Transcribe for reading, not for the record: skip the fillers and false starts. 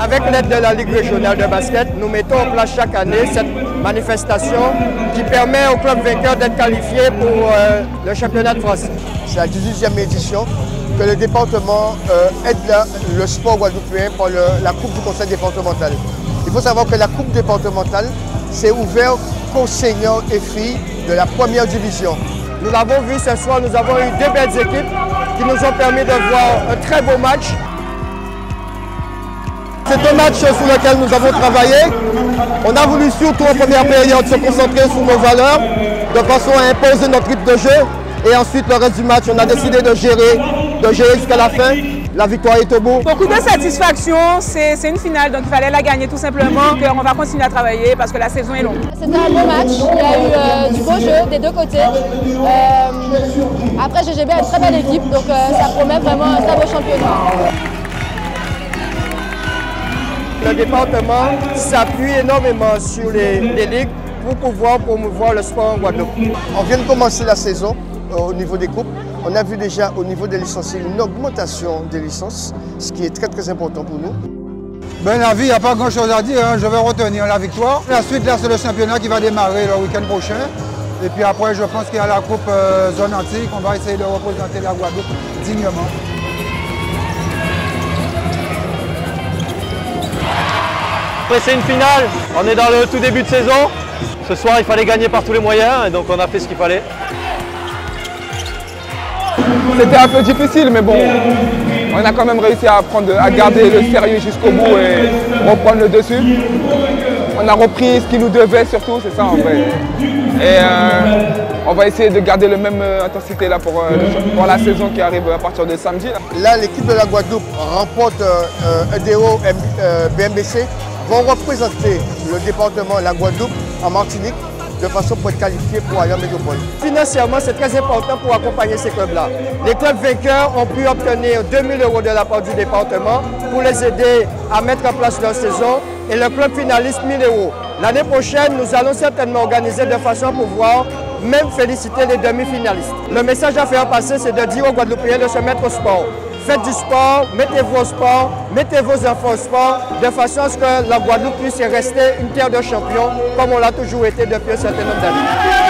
Avec l'aide de la Ligue régionale de basket, nous mettons en place chaque année cette manifestation qui permet aux clubs vainqueurs d'être qualifiés pour le championnat de France. C'est la 18e édition que le département aide le sport guadeloupéen pour la Coupe du Conseil départemental. Il faut savoir que la Coupe départementale s'est ouverte qu'aux seniors et filles de la première division. Nous l'avons vu ce soir, nous avons eu deux belles équipes qui nous ont permis de voir un très beau match. C'est un match sur lequel nous avons travaillé. On a voulu surtout en première période se concentrer sur nos valeurs de façon à imposer notre rythme de jeu. Et ensuite, le reste du match, on a décidé de gérer jusqu'à la fin. La victoire est au bout. Beaucoup de satisfaction, c'est une finale, donc il fallait la gagner tout simplement. On va continuer à travailler parce que la saison est longue. C'était un beau match, il y a eu du beau jeu des deux côtés. Après, GGB a une très belle équipe, donc ça promet vraiment un très beau championnat. Le département s'appuie énormément sur les ligues pour pouvoir promouvoir le sport en Guadeloupe. On vient de commencer la saison au niveau des coupes. On a vu déjà au niveau des licenciés une augmentation des licences, ce qui est très important pour nous. Ben, la vie, il n'y a pas grand chose à dire, hein. Je vais retenir la victoire. La suite, là, c'est le championnat qui va démarrer le week-end prochain. Et puis après, je pense qu'il y a la coupe zone antique. On va essayer de représenter la Guadeloupe dignement. Après, c'est une finale, on est dans le tout début de saison. Ce soir, il fallait gagner par tous les moyens et donc on a fait ce qu'il fallait. C'était un peu difficile, mais bon, on a quand même réussi à garder le sérieux jusqu'au bout et reprendre le dessus. On a repris ce qu'il nous devait surtout, c'est ça en vrai. Et on va essayer de garder la même intensité là pour la saison qui arrive à partir de samedi. Là, l'équipe de la Guadeloupe remporte EDO BMBC, vont représenter le département, la Guadeloupe, en Martinique, de façon pour être qualifiés pour aller en métropole. Financièrement, c'est très important pour accompagner ces clubs-là. Les clubs vainqueurs ont pu obtenir 2 000 € de la part du département pour les aider à mettre en place leur saison et le club finaliste 1 000 €. L'année prochaine, nous allons certainement organiser de façon à pouvoir même féliciter les demi-finalistes. Le message à faire passer, c'est de dire aux Guadeloupéens de se mettre au sport. Faites du sport, mettez-vous au sport, mettez vos enfants au sport, de façon à ce que la Guadeloupe puisse rester une terre de champions, comme on l'a toujours été depuis un certain nombre d'années.